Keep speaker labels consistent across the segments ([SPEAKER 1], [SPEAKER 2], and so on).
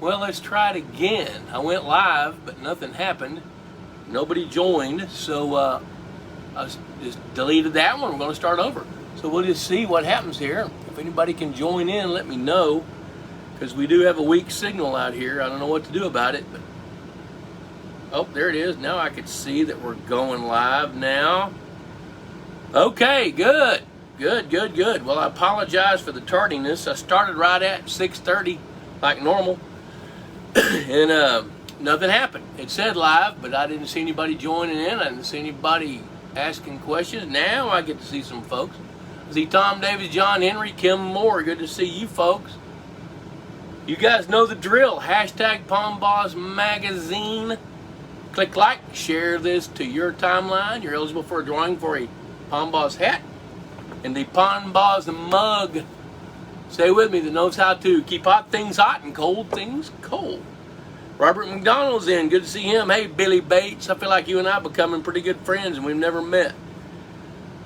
[SPEAKER 1] Well, let's try it again. I went live, but nothing happened. Nobody joined, so I just deleted that one. We're going to start over. So we'll just see what happens here. If anybody can join in, let me know, because we do have a weak signal out here. I don't know what to do about it, but oh, there it is. Now I can see that we're going live now. Okay, good. Good. Well, I apologize for the tardiness. I started right at 6:30 like normal. And nothing happened. It said live, but I didn't see anybody joining in. I didn't see anybody asking questions. Now I get to see some folks. I see Tom Davis, John Henry, Kim Moore. Good to see you folks. You guys know the drill. Hashtag Pond Boss Magazine. Click like, share this to your timeline. You're eligible for a drawing for a Pond Boss hat and the Pond Boss mug. Stay with me that knows how to keep hot things hot and cold things cold. Robert McDonald's in. Good to see him. Hey, Billy Bates. I feel like you and I are becoming pretty good friends and we've never met.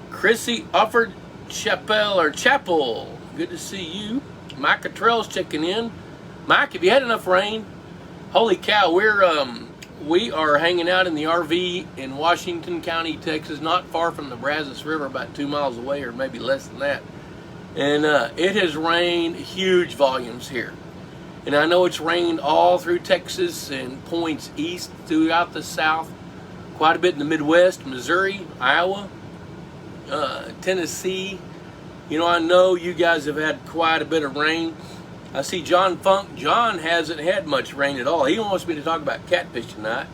[SPEAKER 1] Chrissy Ufford Chapel. Good to see you. Mike Cottrell's checking in. Mike, have you had enough rain? Holy cow, we are hanging out in the RV in Washington County, Texas, not far from the Brazos River, about 2 miles away or maybe less than that. And it has rained huge volumes here. And I know it's rained all through Texas and points east throughout the South, quite a bit in the Midwest, Missouri, Iowa, Tennessee. You know, I know you guys have had quite a bit of rain. I see John Funk. John hasn't had much rain at all. He wants me to talk about catfish tonight.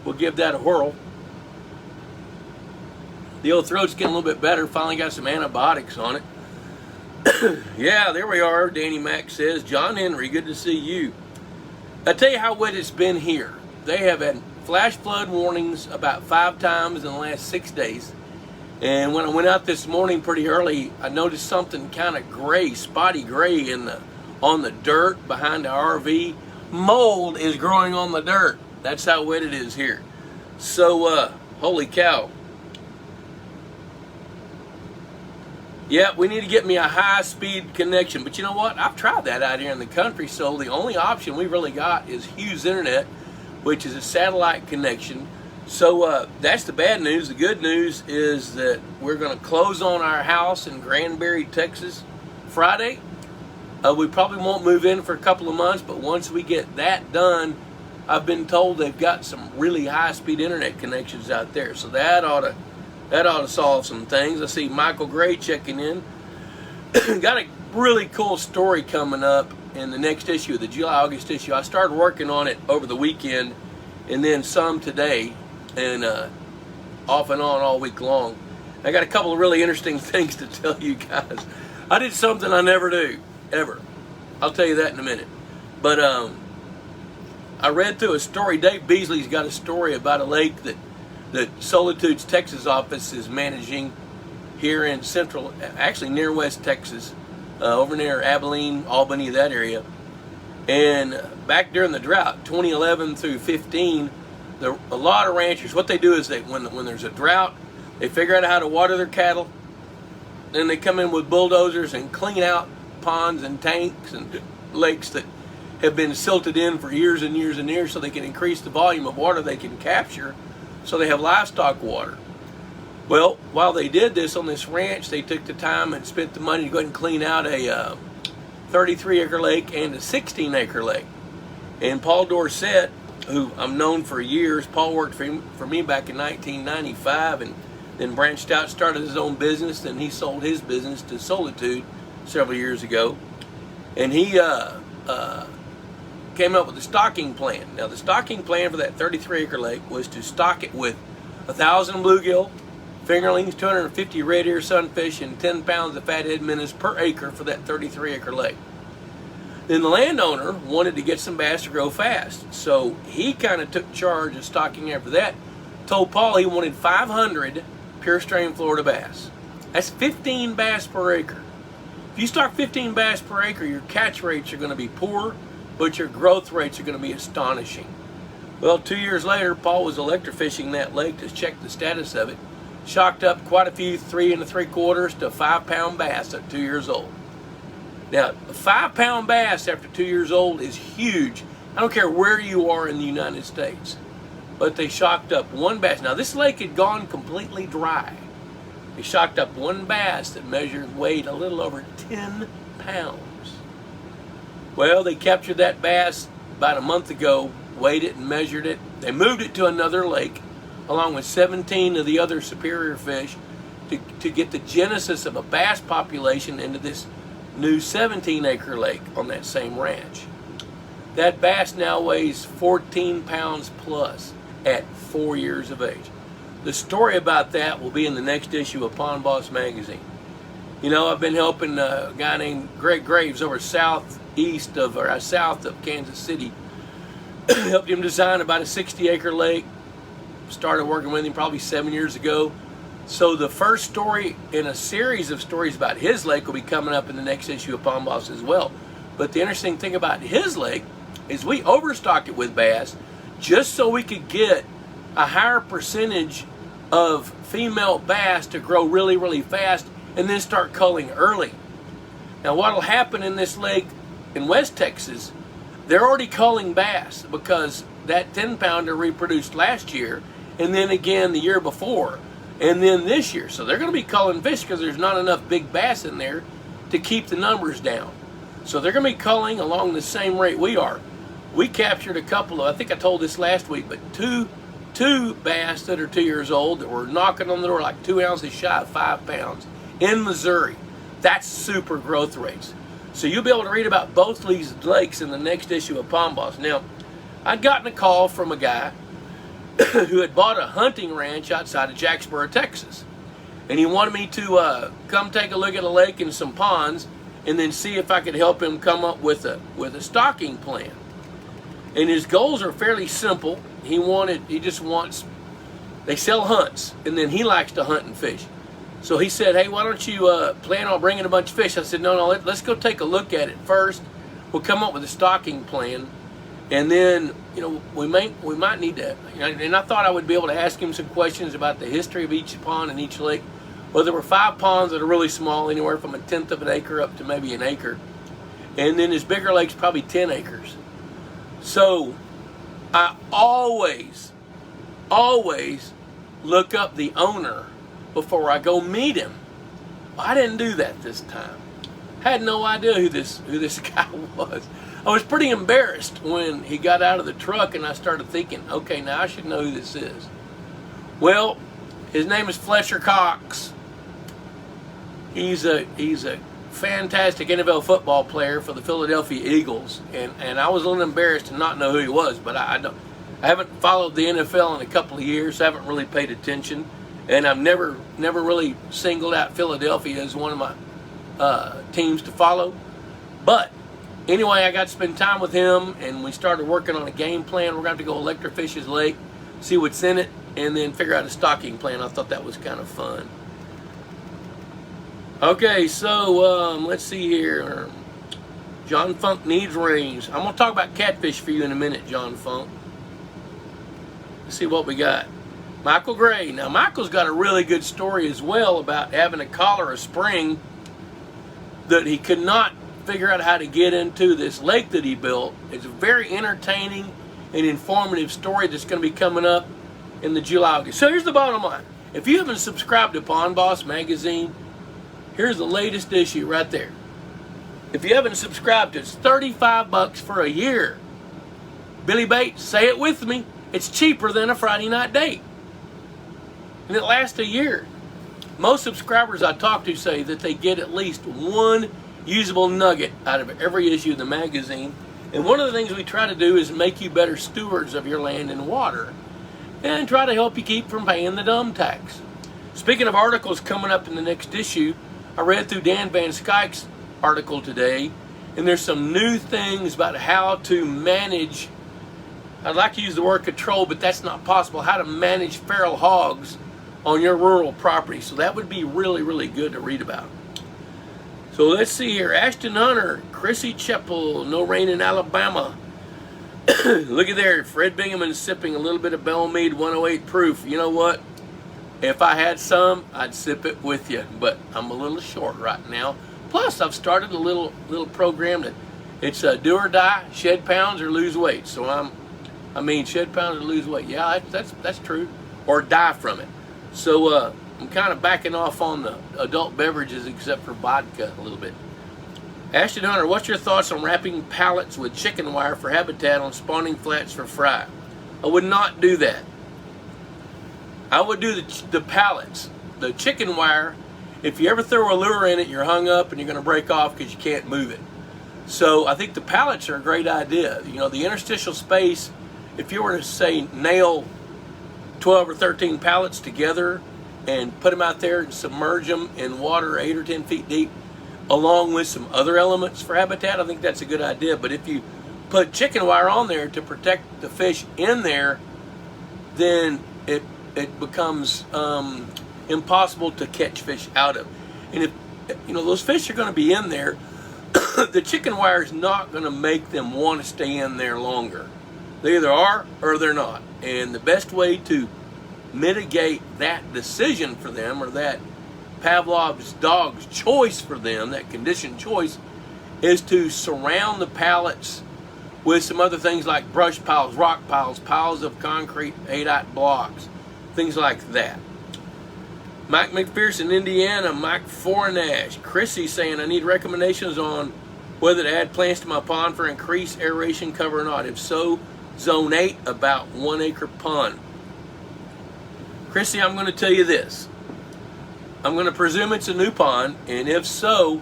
[SPEAKER 1] We'll give that a whirl. The old throat's getting a little bit better. Finally got some antibiotics on it. Yeah, there we are. Danny Mack says, John Henry, good to see you. I tell you how wet it's been here. They have had flash flood warnings about 5 times in the last 6 days. And when I went out this morning pretty early, I noticed something kind of gray, spotty gray on the dirt behind the RV. Mold is growing on the dirt. That's how wet it is here. So, holy cow. Yeah, we need to get me a high-speed connection. But you know what? I've tried that out here in the country, so the only option we really got is Hughes Internet, which is a satellite connection. So that's the bad news. The good news is that we're going to close on our house in Granbury, Texas, Friday. We probably won't move in for a couple of months, but once we get that done, I've been told they've got some really high-speed internet connections out there. So that ought to solve some things. I see Michael Gray checking in. Got a really cool story coming up in the next issue, the July-August issue. I started working on it over the weekend and then some today and off and on all week long. I got a couple of really interesting things to tell you guys. I did something I never do, ever. I'll tell you that in a minute. But I read through a story. Dave Beasley's got a story about a lake that Solitude's Texas office is managing here in central, actually near West Texas, over near Abilene, Albany, that area. And back during the drought, 2011 through 15, a lot of ranchers, what they do is when there's a drought, they figure out how to water their cattle. Then they come in with bulldozers and clean out ponds and tanks and lakes that have been silted in for years and years and years so they can increase the volume of water they can capture so they have livestock water. Well, while they did this on this ranch, they took the time and spent the money to go ahead and clean out a 33-acre lake and a 16-acre lake. And Paul Dorsett, who I'm known for years, Paul worked for me back in 1995 and then branched out, started his own business. Then he sold his business to Solitude several years ago. And he came up with a stocking plan. Now, the stocking plan for that 33-acre lake was to stock it with 1,000 bluegill, fingerlings, 250 red ear sunfish, and 10 pounds of fathead minnows per acre for that 33-acre lake. Then the landowner wanted to get some bass to grow fast, so he kind of took charge of stocking after that. Told Paul he wanted 500 pure strain Florida bass. That's 15 bass per acre. If you stock 15 bass per acre, your catch rates are going to be poor, but your growth rates are going to be astonishing. Well, 2 years later, Paul was electrofishing that lake to check the status of it. Shocked up quite a few 3 3/4 to 5 pound bass at 2 years old. Now, a 5 pound bass after 2 years old is huge. I don't care where you are in the United States. But they shocked up one bass. Now this lake had gone completely dry. They shocked up one bass that weighed a little over 10 pounds. Well, they captured that bass about a month ago, weighed it and measured it. They moved it to another lake, along with 17 of the other superior fish, to get the genesis of a bass population into this new 17-acre lake on that same ranch. That bass now weighs 14 pounds plus at 4 years of age. The story about that will be in the next issue of Pond Boss magazine. You know, I've been helping a guy named Greg Graves over south of Kansas City. Helped him design about a 60-acre lake. Started working with him probably 7 years ago. So the first story in a series of stories about his lake will be coming up in the next issue of Pond Boss as well. But the interesting thing about his lake is we overstocked it with bass just so we could get a higher percentage of female bass to grow really, really fast and then start culling early. Now what will happen in this lake in West Texas, they're already culling bass because that 10-pounder reproduced last year and then again the year before and then this year. So they're going to be culling fish because there's not enough big bass in there to keep the numbers down. So they're going to be culling along the same rate we are. We captured a couple of, I think I told this last week, but two bass that are 2 years old that were knocking on the door like 2 ounces shy of 5 pounds in Missouri. That's super growth rates. So you'll be able to read about both these lakes in the next issue of Pond Boss. Now, I'd gotten a call from a guy who had bought a hunting ranch outside of Jacksboro, Texas. And he wanted me to come take a look at a lake and some ponds and then see if I could help him come up with a stocking plan. And his goals are fairly simple. They sell hunts, and then he likes to hunt and fish. So he said, hey, why don't you plan on bringing a bunch of fish? I said, no, let's go take a look at it first. We'll come up with a stocking plan, and then, you know, we might need to, you know, and I thought I would be able to ask him some questions about the history of each pond and each lake. Well, there were 5 ponds that are really small, anywhere from 1/10 of an acre up to maybe an acre. And then his bigger lake's probably 10 acres. So I always look up the owner before I go meet him. Well, I didn't do that this time. Had no idea who this guy was. I was pretty embarrassed when he got out of the truck and I started thinking, okay, now I should know who this is. Well, his name is Fletcher Cox. He's a fantastic NFL football player for the Philadelphia Eagles, and I was a little embarrassed to not know who he was, but I haven't followed the NFL in a couple of years. I haven't really paid attention, and I've never really singled out Philadelphia as one of my teams to follow. But anyway, I got to spend time with him, and we started working on a game plan. We're going to have to go electrofish his lake, see what's in it, and then figure out a stocking plan. I thought that was kind of fun. Okay, so let's see here. John Funk needs range. I'm going to talk about catfish for you in a minute, John Funk. Let's see what we got. Michael Gray. Now, Michael's got a really good story as well about having a collar a spring that he could not figure out how to get into this lake that he built. It's a very entertaining and informative story that's going to be coming up in the July. So here's the bottom line. If you haven't subscribed to Pond Boss magazine, here's the latest issue right there. If you haven't subscribed, it's $35 for a year. Billy Bates, say it with me. It's cheaper than a Friday night date. And it lasts a year. Most subscribers I talk to say that they get at least one usable nugget out of every issue of the magazine. And one of the things we try to do is make you better stewards of your land and water and try to help you keep from paying the dumb tax. Speaking of articles coming up in the next issue, I read through Dan Van Skyke's article today, and there's some new things about how to manage, I'd like to use the word control, but that's not possible, how to manage feral hogs on your rural property. So that would be really, really good to read about. So let's see here. Ashton Hunter, Chrissy Cheppel, no rain in Alabama. Look at there, Fred Bingham's sipping a little bit of Bell Mead 108 proof. You know what? If I had some, I'd sip it with you, but I'm a little short right now. Plus, I've started a little program that It's do or die, shed pounds or lose weight. So shed pounds or lose weight. Yeah, that's true. Or die from it. So I'm kind of backing off on the adult beverages except for vodka a little bit. Ashton Hunter, what's your thoughts on wrapping pallets with chicken wire for habitat on spawning flats for fry? I would not do that. I would do the pallets. The chicken wire, if you ever throw a lure in it, you're hung up and you're going to break off because you can't move it. So I think the pallets are a great idea. You know, the interstitial space, if you were to say nail 12 or 13 pallets together and put them out there and submerge them in water 8 or 10 feet deep, along with some other elements for habitat, I think that's a good idea. But if you put chicken wire on there to protect the fish in there, then it becomes impossible to catch fish out of. And if those fish are going to be in there, the chicken wire is not going to make them want to stay in there longer. They either are or they're not. And the best way to mitigate that decision for them, or that Pavlov's dog's choice for them, that conditioned choice, is to surround the pallets with some other things like brush piles, rock piles, piles of concrete 8-aught blocks, things like that. Mike McPherson, Indiana. Mike Fornash. Chrissy saying, I need recommendations on whether to add plants to my pond for increased aeration cover or not. If so, zone 8, about 1 acre pond. Chrissy, I'm going to tell you this. I'm going to presume it's a new pond, and if so,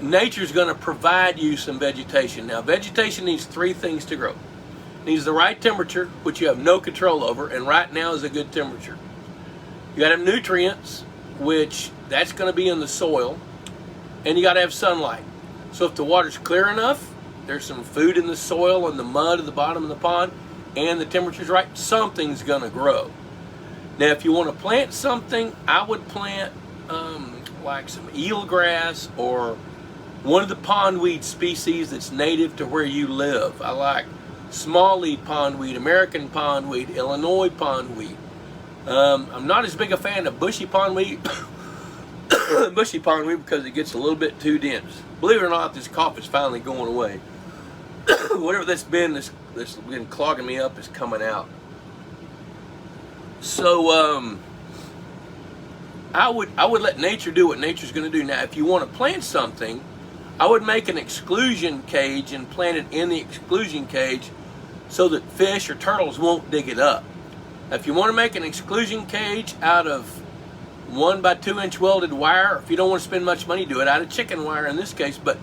[SPEAKER 1] nature's going to provide you some vegetation. Now, vegetation needs 3 things to grow. It needs the right temperature, which you have no control over, and right now is a good temperature. You got to have nutrients, which that's going to be in the soil, and you got to have sunlight. So if the water's clear enough, there's some food in the soil and the mud at the bottom of the pond, and the temperature's right, something's going to grow. Now, if you want to plant something, I would plant like some eelgrass or one of the pondweed species that's native to where you live. I like small leaf pondweed, American pondweed, Illinois pondweed. I'm not as big a fan of bushy pondweed, bushy pondweed, because it gets a little bit too dense. Believe it or not, this cough is finally going away. Whatever that's been clogging me up is coming out. So I would let nature do what nature's going to do. Now, if you want to plant something, I would make an exclusion cage and plant it in the exclusion cage so that fish or turtles won't dig it up. Now, if you want to make an exclusion cage out of 1 by 2 inch welded wire, if you don't want to spend much money, do it out of chicken wire in this case. But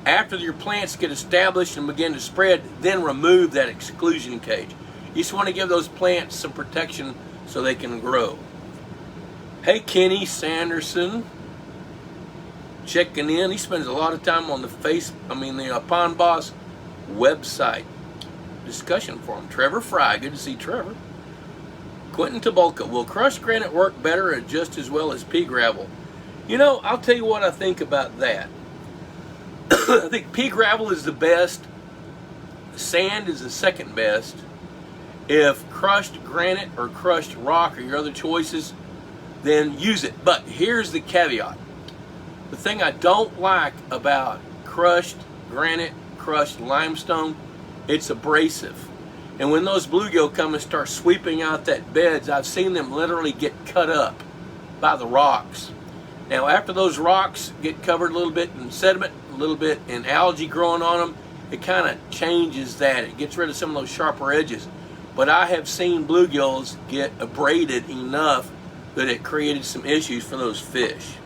[SPEAKER 1] after your plants get established and begin to spread, then remove that exclusion cage. You just want to give those plants some protection so they can grow. Hey, Kenny Sanderson, checking in. He spends a lot of time on the Pond Boss website. Discussion forum. Trevor Fry, good to see Trevor. Quentin Tabolka, will crushed granite work better or just as well as pea gravel? You know, I'll tell you what I think about that. I think pea gravel is the best. Sand is the second best. If crushed granite or crushed rock are your other choices, then use it. But here's the caveat. The thing I don't like about crushed granite, crushed limestone, it's abrasive. And when those bluegill come and start sweeping out that beds, I've seen them literally get cut up by the rocks. Now, after those rocks get covered a little bit in sediment, a little bit in algae growing on them, it kind of changes that. It gets rid of some of those sharper edges. But I have seen bluegills get abraded enough that it created some issues for those fish.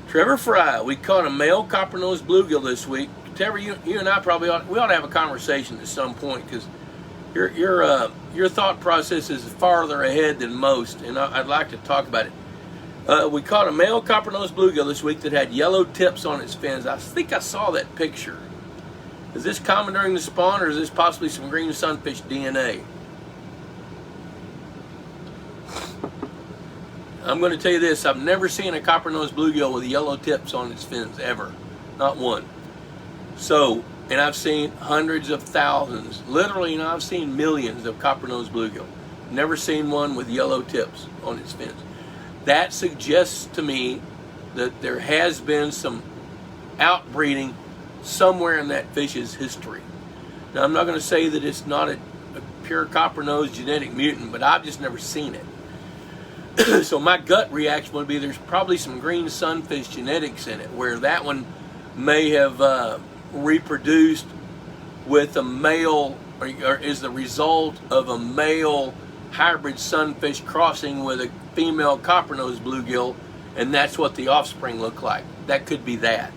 [SPEAKER 1] Trevor Fry, we caught a male copper-nosed bluegill this week. Trevor, you and I probably ought to have a conversation at some point, because your thought process is farther ahead than most, and I'd like to talk about it. We caught a male copper-nosed bluegill this week that had yellow tips on its fins. I think I saw that picture. Is this common during the spawn, or is this possibly some green sunfish DNA? I'm going to tell you this. I've never seen a copper-nosed bluegill with yellow tips on its fins, ever. Not one. So, and I've seen hundreds of thousands, literally, I've seen millions of copper-nosed bluegill. Never seen one with yellow tips on its fins. That suggests to me that there has been some outbreeding somewhere in that fish's history. Now, I'm not going to say that it's not a pure copper-nosed genetic mutant, but I've just never seen it. So my gut reaction would be there's probably some green sunfish genetics in it, where that one may have reproduced with a male, or is the result of a male hybrid sunfish crossing with a female copper-nosed bluegill, and that's what the offspring look like. That could be that.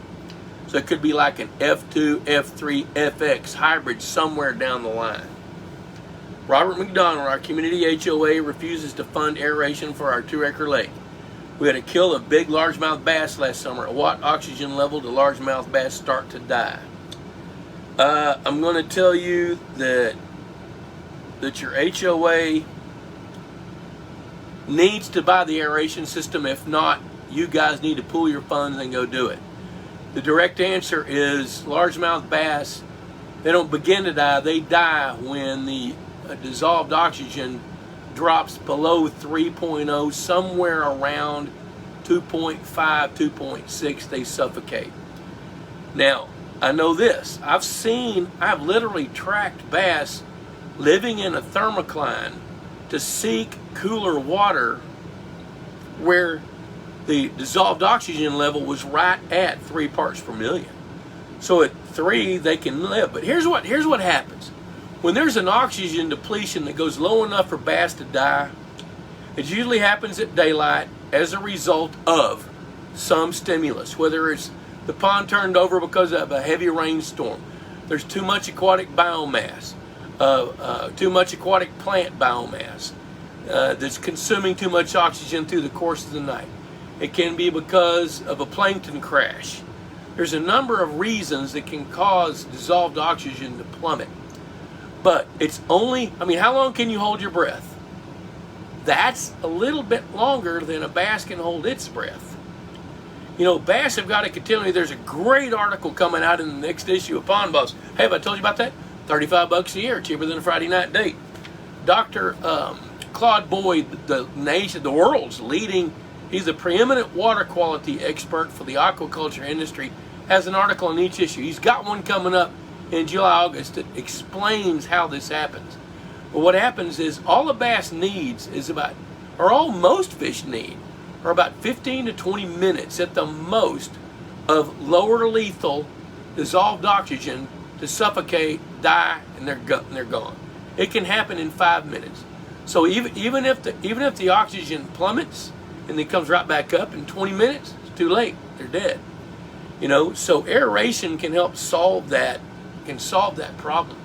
[SPEAKER 1] So it could be like an F2, F3, FX hybrid somewhere down the line. Robert McDonald, our community HOA, refuses to fund aeration for our 2-acre lake. We had a kill of big largemouth bass last summer. At what oxygen level do largemouth bass start to die? I'm going to tell you that your HOA needs to buy the aeration system. If not, you guys need to pool your funds and go do it. The direct answer is largemouth bass, they don't begin to die. They die when the dissolved oxygen drops below 3.0, somewhere around 2.5, 2.6, they suffocate. Now, I know this. I've literally tracked bass living in a thermocline to seek cooler water where the dissolved oxygen level was right at 3 parts per million. So at 3, they can live. But here's what happens. When there's an oxygen depletion that goes low enough for bass to die, it usually happens at daylight as a result of some stimulus, whether it's the pond turned over because of a heavy rainstorm, there's too much aquatic biomass, too much aquatic plant biomass that's consuming too much oxygen through the course of the night. It can be because of a plankton crash. There's a number of reasons that can cause dissolved oxygen to plummet. But it's only, how long can you hold your breath? That's a little bit longer than a bass can hold its breath. You know, bass have got to continue. There's a great article coming out in the next issue of Pond Boss. Hey, have I told you about that? $35 a year, cheaper than a Friday night date. Dr. Claude Boyd, the world's leading, he's the preeminent water quality expert for the aquaculture industry, has an article on each issue. He's got one coming up in July, August that explains how this happens. But what happens is all a bass needs is all most fish need are about 15 to 20 minutes at the most of lower lethal dissolved oxygen to suffocate, die, and they're gone. It can happen in 5 minutes. So even if the oxygen plummets and then comes right back up in 20 minutes, it's too late. They're dead. You know, so aeration can help solve that problem.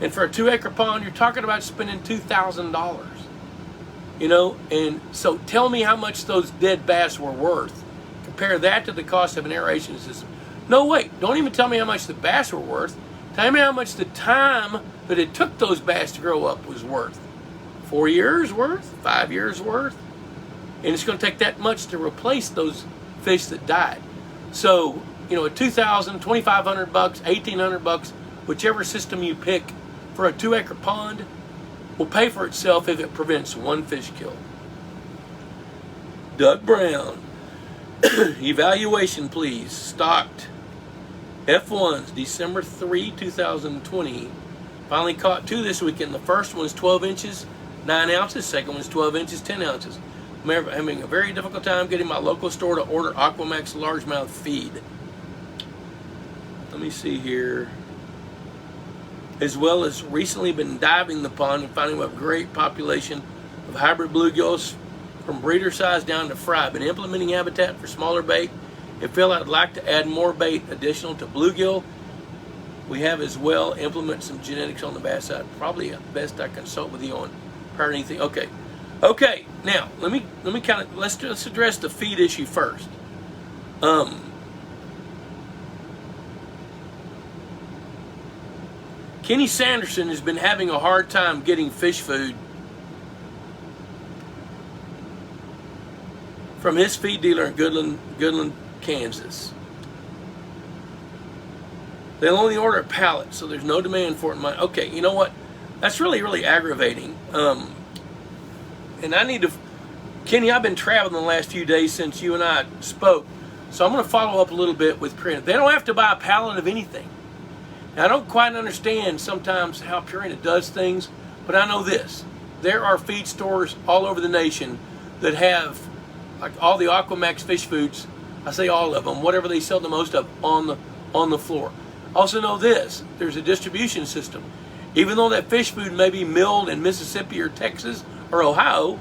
[SPEAKER 1] And for a 2-acre pond, you're talking about spending $2,000. You know, and so tell me how much those dead bass were worth. Compare that to the cost of an aeration system. No, wait, don't even tell me how much the bass were worth. Tell me how much the time that it took those bass to grow up was worth. 4 years worth? 5 years worth? And it's going to take that much to replace those fish that died. So, you know, $2,000, $2,500, $1,800, whichever system you pick for a 2-acre pond will pay for itself if it prevents one fish kill. Doug Brown, evaluation please. Stocked F1s, December 3, 2020. Finally caught 2 this weekend. The first one was 12 inches, 9 ounces. Second one was 12 inches, 10 ounces. I'm having a very difficult time getting my local store to order Aquamax largemouth feed. Let me see here. As well as recently been diving the pond and finding a great population of hybrid bluegills from breeder size down to fry. Been implementing habitat for smaller bait and feel I'd like to add more bait additional to bluegill. We have as well implement some genetics on the bass side. Probably best I consult with you on prior to anything. Okay. Now let me kind of let's address the feed issue first. Kenny Sanderson has been having a hard time getting fish food from his feed dealer in Goodland, Kansas. They'll only order a pallet, so there's no demand for it. Okay, you know what? That's really, really aggravating. And I need to, Kenny, I've been traveling the last few days since you and I spoke, So I'm going to follow up a little bit with Purina. They don't have to buy a pallet of anything. Now, I don't quite understand sometimes how Purina does things, but I know this. There are feed stores all over the nation that have, like, all the Aquamax fish foods, I say all of them, whatever they sell the most of, on the floor. Also know this, there's a distribution system. Even though that fish food may be milled in Mississippi or Texas or Ohio,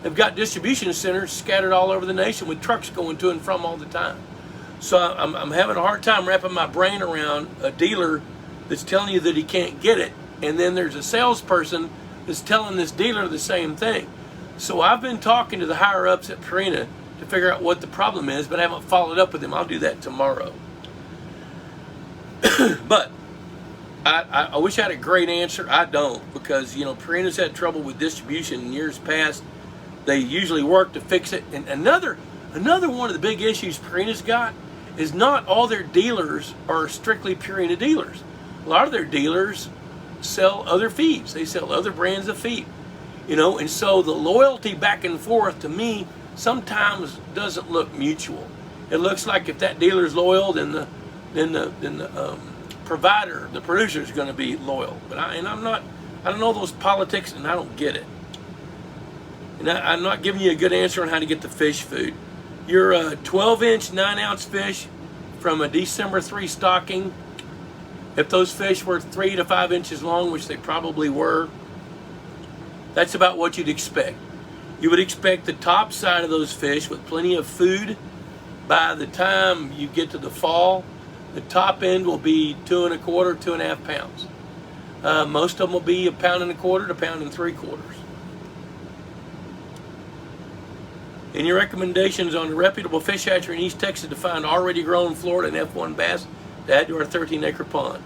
[SPEAKER 1] they've got distribution centers scattered all over the nation with trucks going to and from all the time. So I'm having a hard time wrapping my brain around a dealer that's telling you that he can't get it, and then there's a salesperson that's telling this dealer the same thing. So I've been talking to the higher ups at Purina to figure out what the problem is, but I haven't followed up with them. I'll do that tomorrow. But I wish I had a great answer. I don't, because Purina's had trouble with distribution in years past. They usually work to fix it. And another one of the big issues Purina's got is not all their dealers are strictly Purina dealers. A lot of their dealers sell other feeds. They sell other brands of feed. And so the loyalty back and forth to me sometimes doesn't look mutual. It looks like if that dealer's loyal, then the provider, the producer, is going to be loyal. But I don't know those politics, and I don't get it. And I'm not giving you a good answer on how to get the fish food. Your 12-inch, 9-ounce fish from a December 3 stocking, if those fish were 3 to 5 inches long, which they probably were, that's about what you'd expect. You would expect the top side of those fish with plenty of food. By the time you get to the fall, the top end will be 2 1/4, 2.5 pounds. Most of them will be 1 1/4 pounds to 1 3/4 pounds. Any recommendations on a reputable fish hatchery in East Texas to find already grown Florida and F1 bass to add to our 13-acre pond?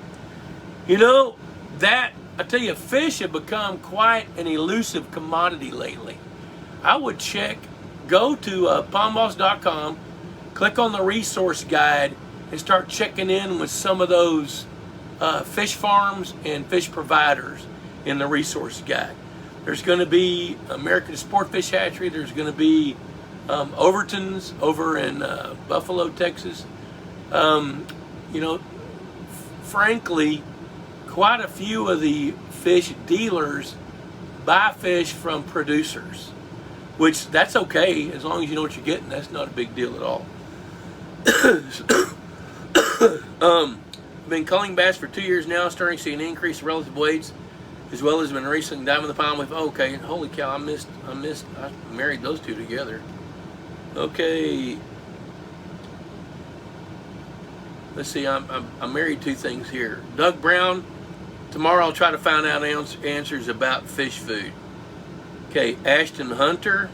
[SPEAKER 1] That, I tell you, fish have become quite an elusive commodity lately. I would go to pondboss.com, click on the resource guide, and start checking in with some of those fish farms and fish providers in the resource guide. There's going to be American Sport Fish Hatchery. There's going to be Overton's over in Buffalo, Texas. Frankly, quite a few of the fish dealers buy fish from producers, which that's okay as long as you know what you're getting. That's not a big deal at all. I've been culling bass for 2 years now, starting to see an increase in relative weights, as well as been racing Diamond the Pond with. Okay, holy cow! I married those two together. Okay. Let's see. I'm married two things here. Doug Brown. Tomorrow I'll try to find out answers about fish food. Okay, Ashton Hunter.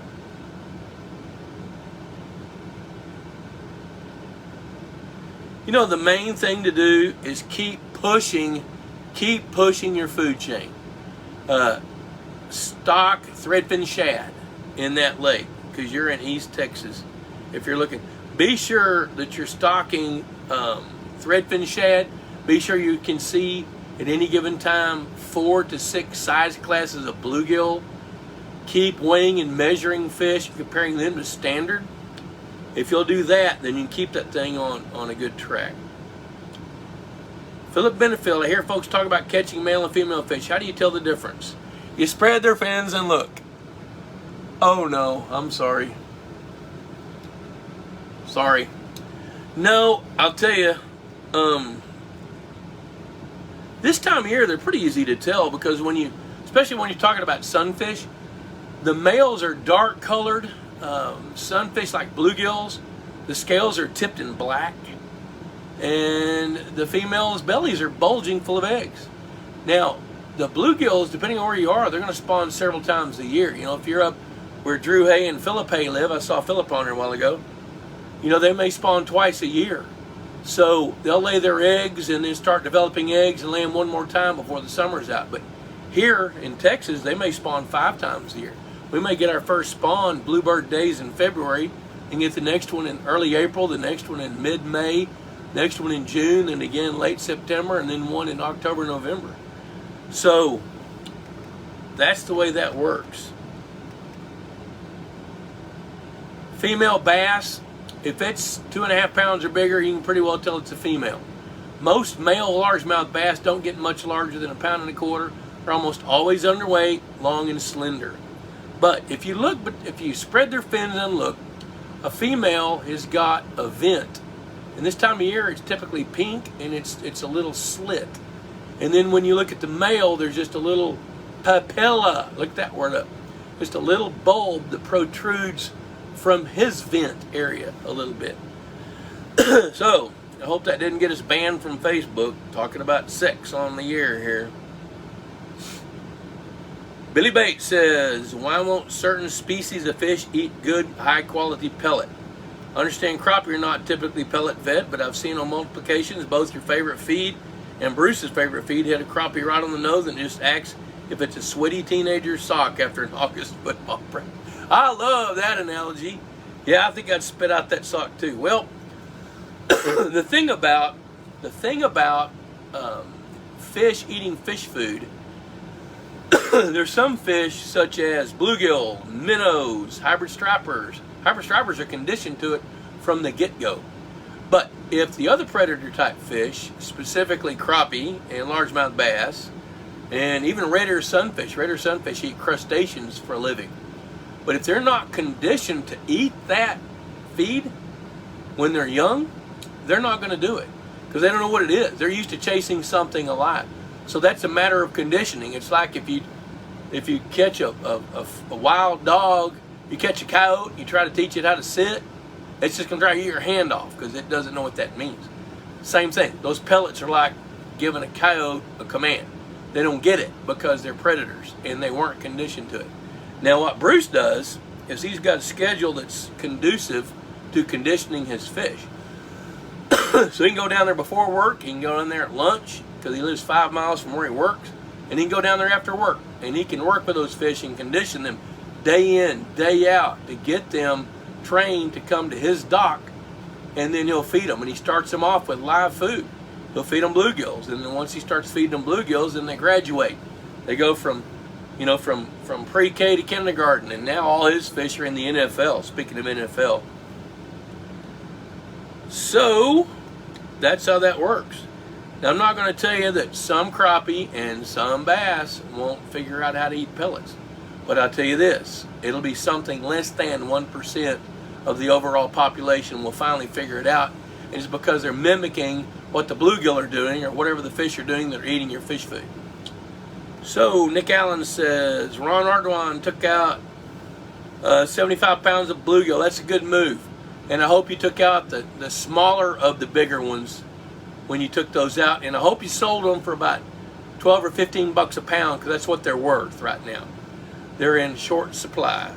[SPEAKER 1] The main thing to do is keep pushing your food chain. Stock threadfin shad in that lake, because you're in East Texas. If you're looking, be sure that you're stocking threadfin shad. Be sure you can see at any given time 4 to 6 size classes of bluegill. Keep weighing and measuring fish, comparing them to standard. If you'll do that, then you can keep that thing on a good track. Philip Benefield, I hear folks talk about catching male and female fish. How do you tell the difference? You spread their fins and look. Oh no, I'm sorry. Sorry. No, I'll tell you, this time of year they're pretty easy to tell, because especially when you're talking about sunfish, the males are dark colored. Sunfish like bluegills, the scales are tipped in black, and the females' bellies are bulging full of eggs. Now, the bluegills, depending on where you are, they're going to spawn several times a year. If you're up where Drew Hay and Philip Hay live, I saw Philip on there a while ago, they may spawn twice a year. So they'll lay their eggs and then start developing eggs and lay them one more time before the summer's out. But here in Texas, they may spawn 5 times a year. We may get our first spawn bluebird days in February and get the next one in early April, the next one in mid-May, next one in June, and again late September, and then one in October, November. So that's the way that works. Female bass, if it's 2.5 pounds or bigger, you can pretty well tell it's a female. Most male largemouth bass don't get much larger than 1.25 pounds. They're almost always underweight, long and slender. But if you spread their fins and look, a female has got a vent. And this time of year, it's typically pink and it's a little slit. And then when you look at the male, there's just a little papilla. Look that word up. Just a little bulb that protrudes from his vent area a little bit. So, I hope that didn't get us banned from Facebook, talking about sex on the air here. Billy Bates says, why won't certain species of fish eat good, high-quality pellet? Understand crappie are not typically pellet fed, but I've seen on multiplications both your favorite feed and Bruce's favorite feed hit a crappie right on the nose and just acts if it's a sweaty teenager's sock after an August football practice. I love that analogy. Yeah, I think I'd spit out that sock too. Well, the thing about fish eating fish food, there's some fish such as bluegill, minnows, hybrid stripers. Hybrid stripers are conditioned to it from the get-go. But if the other predator type fish, specifically crappie and largemouth bass, and even red-eared sunfish eat crustaceans for a living. But if they're not conditioned to eat that feed when they're young, they're not going to do it because they don't know what it is. They're used to chasing something alive. So that's a matter of conditioning. It's like if you catch a wild dog, you catch a coyote, you try to teach it how to sit, it's just going to try to get your hand off because it doesn't know what that means. Same thing. Those pellets are like giving a coyote a command. They don't get it because they're predators and they weren't conditioned to it. Now what Bruce does is he's got a schedule that's conducive to conditioning his fish. So he can go down there before work, he can go in there at lunch because he lives 5 miles from where he works, and he can go down there after work and he can work with those fish and condition them day in, day out to get them trained to come to his dock, and then he'll feed them, and he starts them off with live food. He'll feed them bluegills, and then once he starts feeding them bluegills, then they graduate. They go from pre-K to kindergarten, and now all his fish are in the NFL. Speaking of NFL, so that's how that works. Now I'm not going to tell you that some crappie and some bass won't figure out how to eat pellets, but I'll tell you this: it'll be something less than 1% of the overall population will finally figure it out. And it's because they're mimicking what the bluegill are doing or whatever the fish are doing that are eating your fish food. So Nick Allen says, Ron Ardoin took out 75 pounds of bluegill. That's a good move. And I hope you took out the smaller of the bigger ones when you took those out. And I hope you sold them for about 12 or 15 bucks a pound because that's what they're worth right now. They're in short supply.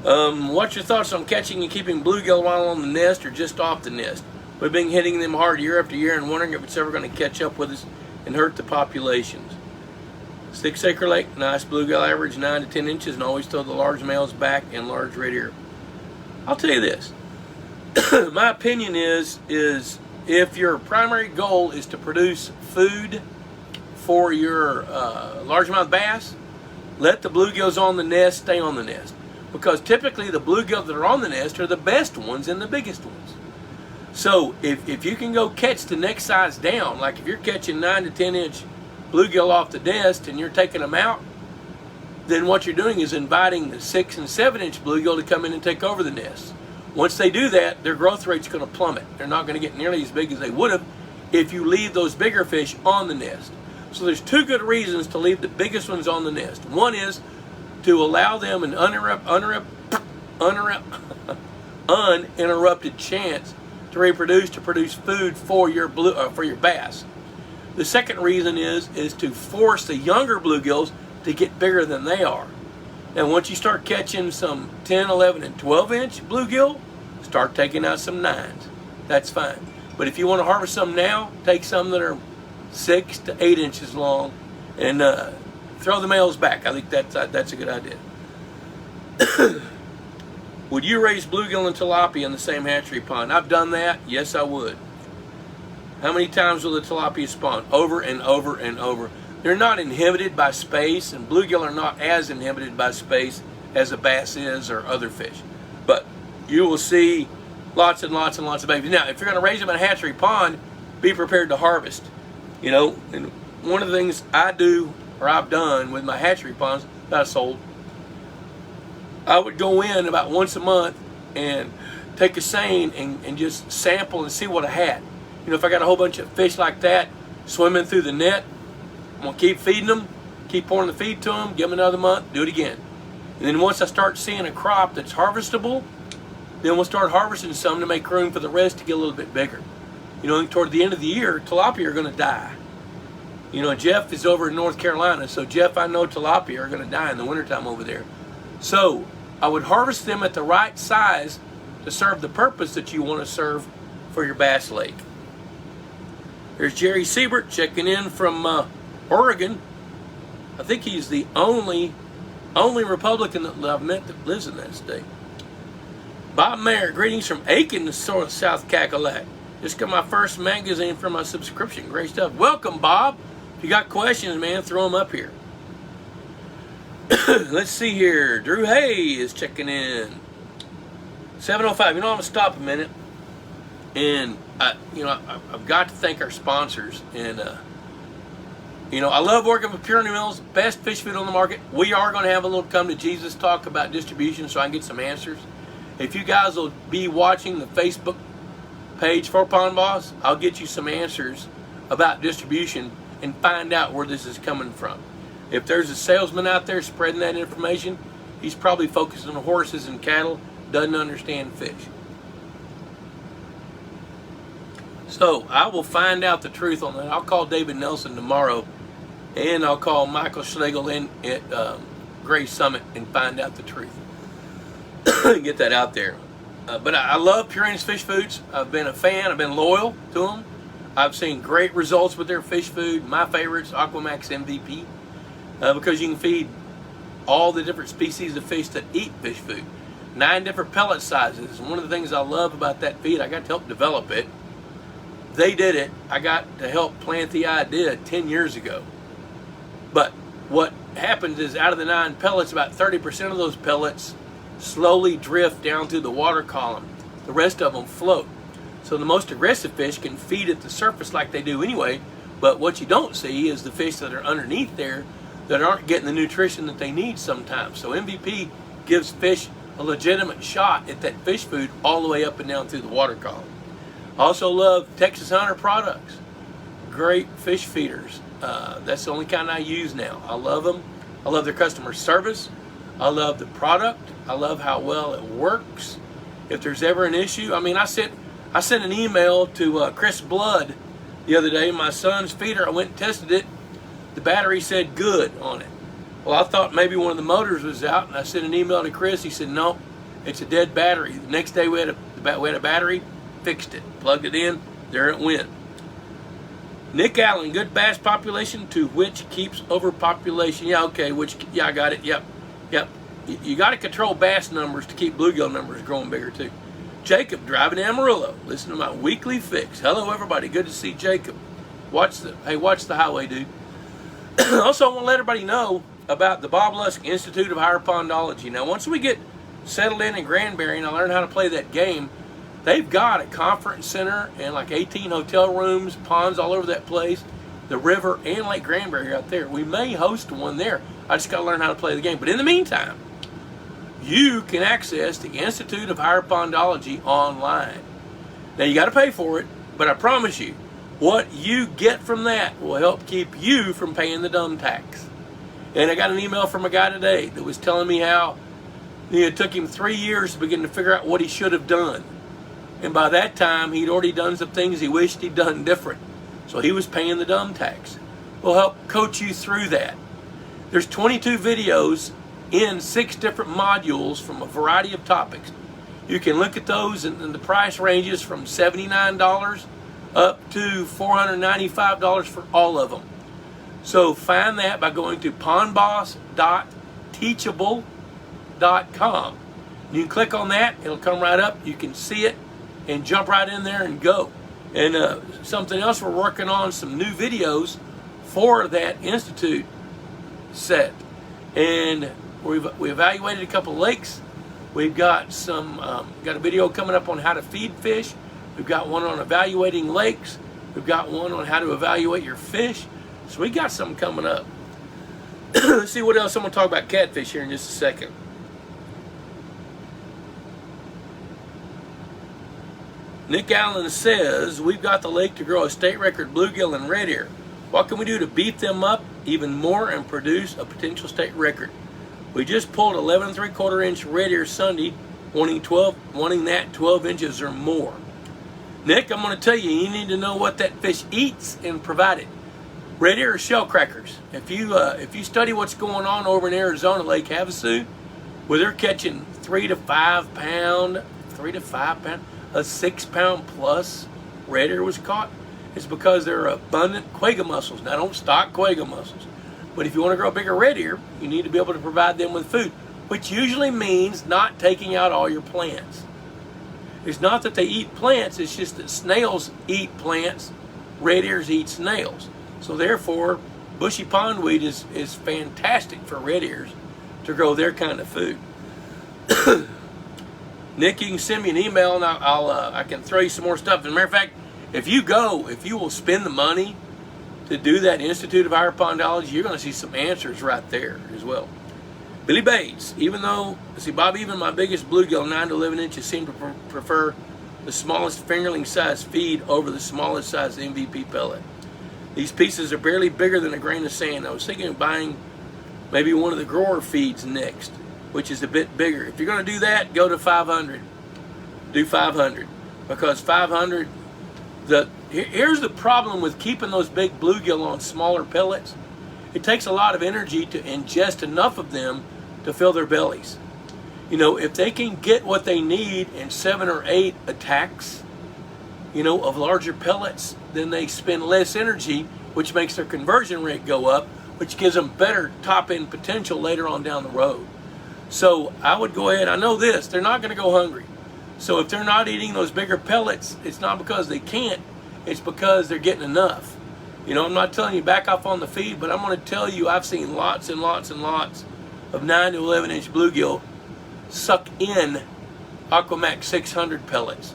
[SPEAKER 1] What's your thoughts on catching and keeping bluegill while on the nest or just off the nest? We've been hitting them hard year after year and wondering if it's ever going to catch up with us and hurt the populations. 6 Acre Lake, nice bluegill, average 9 to 10 inches, and always throw the large males back and large red ear. I'll tell you this. My opinion is if your primary goal is to produce food for your largemouth bass, let the bluegills on the nest stay on the nest. Because typically the bluegills that are on the nest are the best ones and the biggest ones. So if you can go catch the next size down, like if you're catching 9 to 10 inch bluegill off the nest and you're taking them out, then what you're doing is inviting the 6 and 7 inch bluegill to come in and take over the nest. Once they do that, their growth rate's going to plummet. They're not going to get nearly as big as they would have if you leave those bigger fish on the nest. So there's 2 good reasons to leave the biggest ones on the nest. One is to allow them an uninterrupted chance to reproduce, to produce food for your bass. The second reason is to force the younger bluegills to get bigger than they are. Now once you start catching some 10, 11, and 12 inch bluegill, start taking out some 9s. That's fine. But if you want to harvest some now, take some that are 6 to 8 inches long and throw the males back. I think that's a good idea. Would you raise bluegill and tilapia in the same hatchery pond? I've done that. Yes, I would. How many times will the tilapia spawn? Over and over and over. They're not inhibited by space, and bluegill are not as inhibited by space as a bass is or other fish. But you will see lots and lots and lots of babies. Now, if you're going to raise them in a hatchery pond, be prepared to harvest. You know, and one of the things I do, or I've done with my hatchery ponds that I sold, I would go in about once a month and take a seine and just sample and see what I had. You know, if I got a whole bunch of fish like that swimming through the net, I'm going to keep feeding them, keep pouring the feed to them, give them another month, do it again. And then once I start seeing a crop that's harvestable, then we'll start harvesting some to make room for the rest to get a little bit bigger. You know, and toward the end of the year, tilapia are going to die. You know, Jeff is over in North Carolina, so Jeff, I know tilapia are going to die in the wintertime over there. So I would harvest them at the right size to serve the purpose that you want to serve for your bass lake. There's Jerry Siebert checking in from Oregon. I think he's the only Republican that I've met that lives in that state. Bob Mayer, greetings from Aiken, South Cackalack. Just got my first magazine for my subscription. Great stuff. Welcome, Bob. If you got questions, man, throw them up here. Let's see here. Drew Hay is checking in. 7:05. You know, I'm gonna stop a minute, and I've got to thank our sponsors. And you know, I love working with Purity Mills, best fish food on the market. We are going to have a little come to Jesus talk about distribution, so I can get some answers. If you guys will be watching the Facebook page for Pond Boss, I'll get you some answers about distribution and find out where this is coming from. If there's a salesman out there spreading that information, he's probably focused on horses and cattle, doesn't understand fish. So I will find out the truth on that. I'll call David Nelson tomorrow, and I'll call Michael Schlegel in at Gray Summit and find out the truth. Get that out there. But I love Purina's Fish Foods. I've been a fan. I've been loyal to them. I've seen great results with their fish food. My favorite's Aquamax MVP. Because you can feed all the different species of fish that eat fish food. 9 different pellet sizes. And one of the things I love about that feed, I got to help develop it. They did it. I got to help plant the idea 10 years ago. But what happens is out of the 9 pellets, about 30% of those pellets slowly drift down through the water column. The rest of them float. So the most aggressive fish can feed at the surface like they do anyway, but what you don't see is the fish that are underneath there that aren't getting the nutrition that they need sometimes. So MVP gives fish a legitimate shot at that fish food all the way up and down through the water column. I also love Texas Hunter products. Great fish feeders. That's the only kind I use now. I love them. I love their customer service. I love the product. I love how well it works. If there's ever an issue, I mean, I sent an email to Chris Blood the other day. My son's feeder, I went and tested it. The battery said good on it. Well, I thought maybe one of the motors was out, and I sent an email to Chris. He said, no, it's a dead battery. The next day we had a battery, fixed it, plugged it in, there it went. Nick Allen, good bass population to which keeps overpopulation. Yeah, okay, I got it, yep. You got to control bass numbers to keep bluegill numbers growing bigger too. Jacob, driving Amarillo, listen to my weekly fix. Hello, everybody, good to see Jacob. Watch the highway, dude. Also, I want to let everybody know about the Bob Lusk Institute of Higher Pondology. Now, once we get settled in Granbury and I learn how to play that game, they've got a conference center and like 18 hotel rooms, ponds all over that place, the river and Lake Granbury out there. We may host one there. I just got to learn how to play the game. But in the meantime, you can access the Institute of Higher Pondology online. Now, you got to pay for it, but I promise you, what you get from that will help keep you from paying the dumb tax. And I got an email from a guy today that was telling me how it took him 3 years to begin to figure out what he should have done. And by that time, he'd already done some things he wished he'd done different. So he was paying the dumb tax. We'll help coach you through that. There's 22 videos in 6 different modules from a variety of topics. You can look at those, and the price ranges from $79 up to $495 for all of them. So find that by going to pondboss.teachable.com. You can click on that, it'll come right up, you can see it and jump right in there and go. And something else we're working on, some new videos for that institute set. And we evaluated a couple of lakes. We've got got a video coming up on how to feed fish. We've got one on evaluating lakes. We've got one on how to evaluate your fish. So we got something coming up. Let's see what else. I'm going to talk about catfish here in just a second. Nick Allen says, we've got the lake to grow a state record bluegill and red ear. What can we do to beef them up even more and produce a potential state record? We just pulled 11 3/4 inch red ear Sunday, wanting that 12 inches or more. Nick, I'm going to tell you, you need to know what that fish eats and provide it. Red ear are shell crackers. If you study what's going on over in Arizona, Lake Havasu, where they're catching 3 to 5 pound, a 6 pound plus red ear was caught, it's because they're abundant quagga mussels. Now, don't stock quagga mussels, but if you want to grow a bigger red ear, you need to be able to provide them with food, which usually means not taking out all your plants. It's not that they eat plants, it's just that snails eat plants, red ears eat snails. So therefore, bushy pondweed is fantastic for red ears to grow their kind of food. Nick, you can send me an email and I can throw you some more stuff. As a matter of fact, if you will spend the money to do that Institute of Higher Pondology, you're going to see some answers right there as well. Billy Bates, even my biggest bluegill, 9 to 11 inches, seem to prefer the smallest fingerling size feed over the smallest size MVP pellet. These pieces are barely bigger than a grain of sand. I was thinking of buying maybe one of the grower feeds next, which is a bit bigger. If you're going to do that, go to 500. Do 500. Because 500, here's the problem with keeping those big bluegill on smaller pellets. It takes a lot of energy to ingest enough of them to fill their bellies. If they can get what they need in 7 or 8 attacks, of larger pellets, then they spend less energy, which makes their conversion rate go up, which gives them better top-end potential later on down the road. So I would go ahead, I know this, they're not going to go hungry. So if they're not eating those bigger pellets, it's not because they can't, it's because they're getting enough. I'm not telling you back off on the feed, but I'm going to tell you I've seen lots and lots and lots of 9 to 11 inch bluegill suck in Aquamax 600 pellets,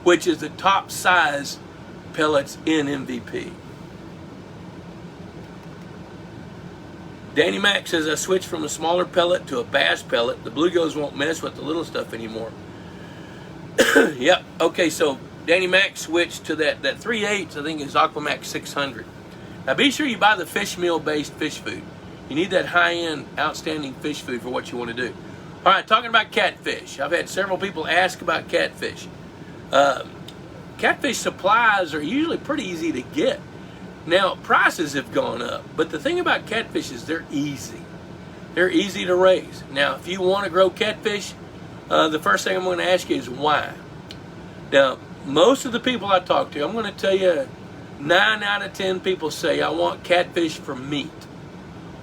[SPEAKER 1] which is the top size pellets in MVP. Danny Mack says, I switched from a smaller pellet to a bass pellet. The bluegills won't mess with the little stuff anymore. Yep, okay, so Danny Mack switched to that 3/8, I think is Aquamax 600. Now be sure you buy the fish meal based fish food. You need that high-end, outstanding fish food for what you want to do. All right, talking about catfish. I've had several people ask about catfish. Catfish supplies are usually pretty easy to get. Now, prices have gone up, but the thing about catfish is they're easy. They're easy to raise. Now, if you want to grow catfish, the first thing I'm going to ask you is why. Now, most of the people I talk to, I'm going to tell you 9 out of 10 people say, I want catfish for meat.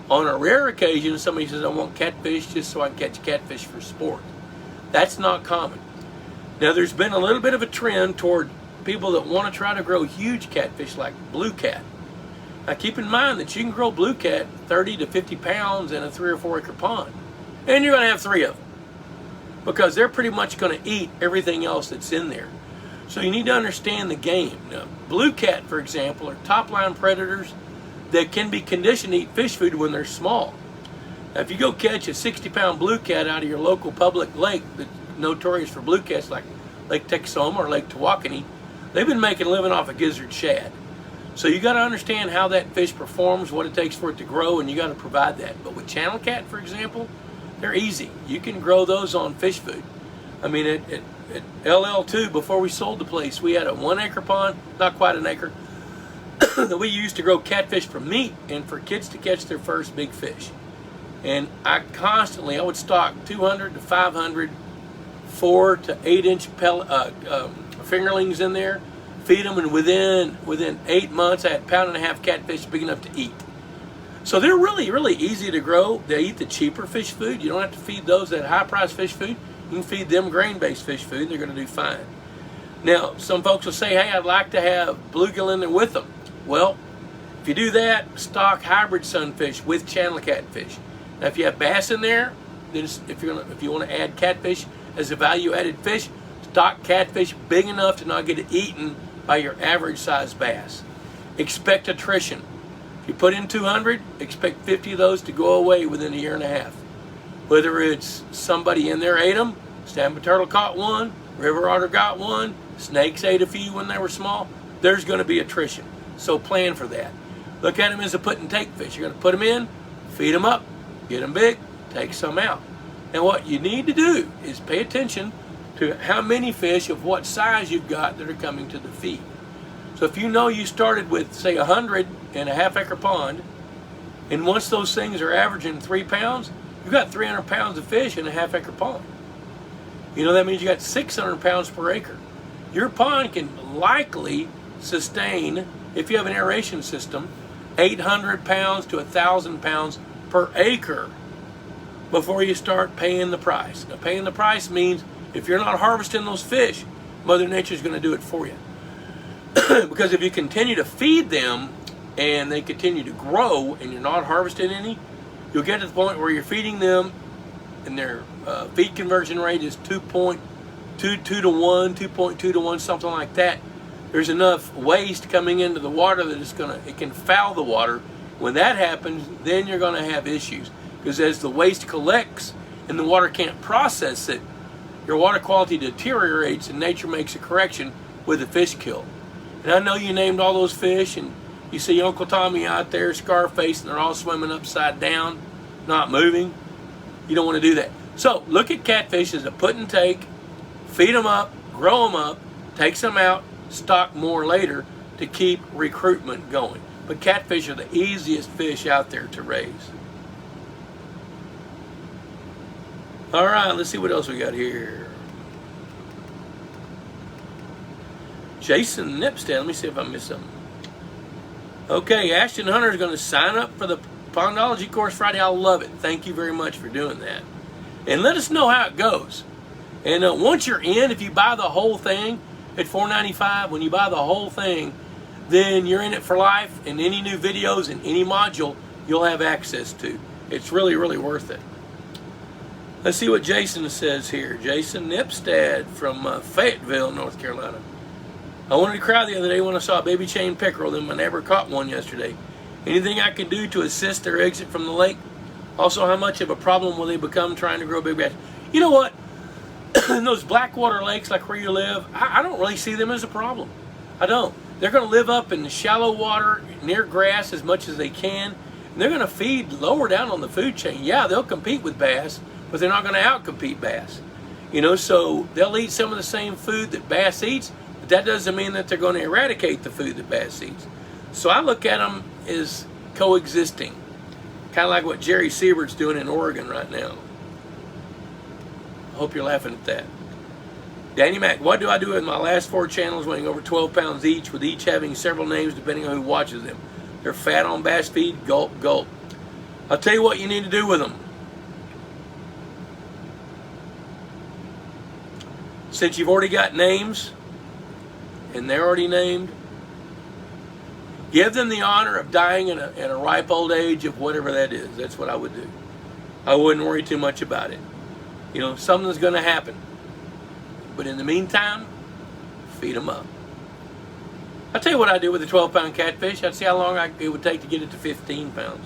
[SPEAKER 1] On a rare occasion, somebody says, I want catfish just so I can catch catfish for sport. That's not common. Now, there's been a little bit of a trend toward people that want to try to grow huge catfish like blue cat. Now, keep in mind that you can grow blue cat 30 to 50 pounds in a 3 or 4 acre pond. And you're going to have 3 of them because they're pretty much going to eat everything else that's in there. So you need to understand the game. Now, blue cat, for example, are top-line predators that can be conditioned to eat fish food when they're small. Now, if you go catch a 60-pound blue cat out of your local public lake that's notorious for blue cats like Lake Texoma or Lake Tawakoni, they've been making a living off of gizzard shad. So you got to understand how that fish performs, what it takes for it to grow, and you got to provide that. But with channel cat, for example, they're easy. You can grow those on fish food. I mean, at LL2, before we sold the place, we had a 1 acre pond, not quite an acre, that we used to grow catfish for meat and for kids to catch their first big fish. And I would stock 200 to 500 4 to 8 inch fingerlings in there, feed them, and within 8 months I had 1.5 pound catfish big enough to eat. So they're really, really easy to grow. They eat the cheaper fish food. You don't have to feed those that high price fish food. You can feed them grain-based fish food, and they're going to do fine. Now, some folks will say, hey, I'd like to have bluegill in there with them. Well, if you do that, stock hybrid sunfish with channel catfish. Now, if you have bass in there, if you want to add catfish as a value-added fish, stock catfish big enough to not get eaten by your average size bass. Expect attrition. If you put in 200, expect 50 of those to go away within a year and a half. Whether it's somebody in there ate them, Stampin' Turtle caught one, River Otter got one, snakes ate a few when they were small, there's going to be attrition. So plan for that. Look at them as a put and take fish. You're going to put them in, feed them up, get them big, take some out. And what you need to do is pay attention to how many fish of what size you've got that are coming to the feed. So if you know you started with, say, 100 in a half-acre pond, and once those things are averaging 3 pounds, you've got 300 pounds of fish in a half-acre pond. You know, that means you got 600 pounds per acre. Your pond can likely sustain, if you have an aeration system, 800 pounds to 1,000 pounds per acre before you start paying the price. Now, paying the price means if you're not harvesting those fish, Mother Nature's going to do it for you. Because if you continue to feed them and they continue to grow and you're not harvesting any, you'll get to the point where you're feeding them and their feed conversion rate is 2.22 to 1, 2.2 to 1, something like that. There's enough waste coming into the water that it can foul the water. When that happens, then you're going to have issues. Because as the waste collects and the water can't process it, your water quality deteriorates and nature makes a correction with a fish kill. And I know you named all those fish and you see Uncle Tommy out there, Scarface, and they're all swimming upside down, not moving. You don't want to do that. So look at catfish as a put and take, feed them up, grow them up, take some out, stock more later to keep recruitment going. But catfish are the easiest fish out there to raise. All right, let's see what else we got here. Jason Nipstead, let me see if I missed something. Okay, Ashton Hunter is going to sign up for the Pondology course Friday. I love it. Thank you very much for doing that. And let us know how it goes. And once you're in, if you buy the whole thing at $4.95, when you buy the whole thing, then you're in it for life, and any new videos and any module you'll have access to. It's really, really worth it. Let's see what Jason says here. Jason Nipstead from Fayetteville, North Carolina. I wanted to cry the other day when I saw a baby chain pickerel, then my neighbor caught one yesterday. Anything I can do to assist their exit from the lake? Also, how much of a problem will they become trying to grow big bass? You know what? In those blackwater lakes like where you live, I don't really see them as a problem. I don't. They're going to live up in the shallow water near grass as much as they can. And they're going to feed lower down on the food chain. Yeah, they'll compete with bass, but they're not going to outcompete bass. You know, so they'll eat some of the same food that bass eats, but that doesn't mean that they're going to eradicate the food that bass eats. So I look at them as coexisting, kind of like what Jerry Siebert's doing in Oregon right now. I hope you're laughing at that. Danny Mac, what do I do with my last 4 channels weighing over 12 pounds each, with each having several names depending on who watches them? They're fat on bass feed, gulp, gulp. I'll tell you what you need to do with them. Since you've already got names, and they're already named, give them the honor of dying at a ripe old age of whatever that is. That's what I would do. I wouldn't worry too much about it. You know, something's going to happen. But in the meantime, feed them up. I'll tell you what I do with a 12-pound catfish. I'd see how long it would take to get it to 15 pounds.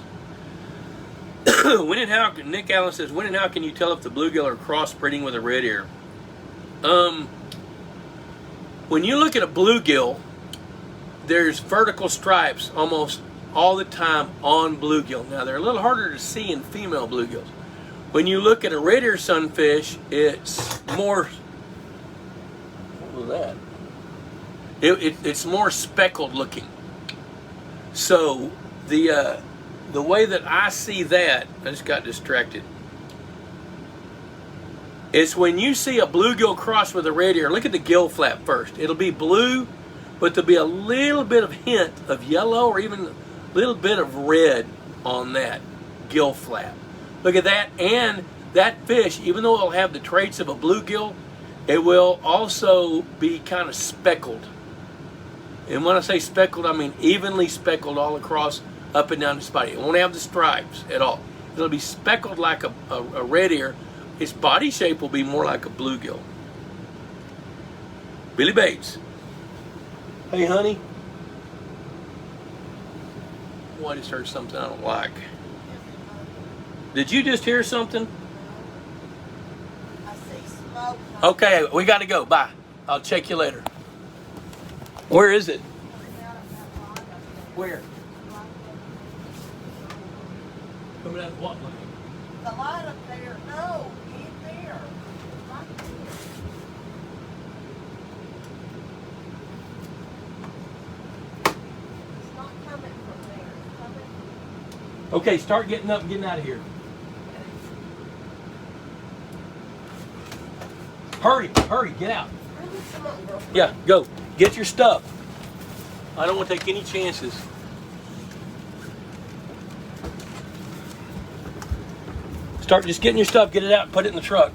[SPEAKER 1] When and how, Nick Allen says, when and how can you tell if the bluegill are crossbreeding with a red ear? When you look at a bluegill, there's vertical stripes almost all the time on bluegill. Now, they're a little harder to see in female bluegills. When you look at a red ear sunfish, it's more... What was that? It's more speckled looking. So the way that I see that, I just got distracted. It's when you see a bluegill cross with a red ear. Look at the gill flap first. It'll be blue, but there'll be a little bit of hint of yellow or even a little bit of red on that gill flap. Look at that, and that fish, even though it'll have the traits of a bluegill, it will also be kind of speckled. And when I say speckled, I mean evenly speckled all across, up and down the body. It won't have the stripes at all. It'll be speckled like a red ear. Its body shape will be more like a bluegill. Billy Bates. Hey, honey. Oh, I just heard something I don't like. Did you just hear something?
[SPEAKER 2] I see smoke.
[SPEAKER 1] Okay, we got to go. Bye. I'll check you later. Where is it? Where? Coming out of what line?
[SPEAKER 2] The light up there. No, get there. Right there. It's not coming from there. It's coming from...
[SPEAKER 1] Okay, start getting up and getting out of here. Hurry, hurry, get out.
[SPEAKER 2] Really something, girlfriend.
[SPEAKER 1] Yeah, go. Get your stuff. I don't want to take any chances. Start just getting your stuff, get it out, put it in the truck.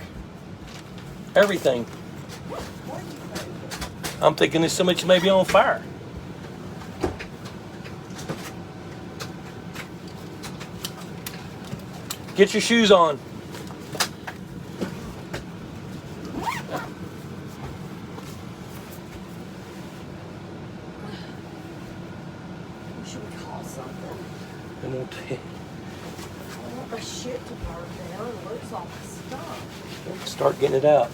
[SPEAKER 1] Everything.
[SPEAKER 2] What are you thinking?
[SPEAKER 1] I'm thinking there's so much may be on fire. Get your shoes on.
[SPEAKER 2] Should we call something?
[SPEAKER 1] And we'll
[SPEAKER 2] I want my shit to burn down and lose all my stuff.
[SPEAKER 1] start getting it out.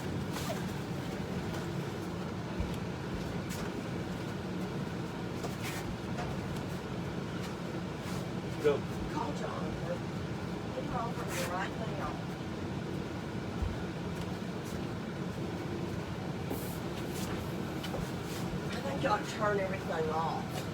[SPEAKER 1] Go.
[SPEAKER 2] Call John. Get him over here right now. I think you ought to turn everything off.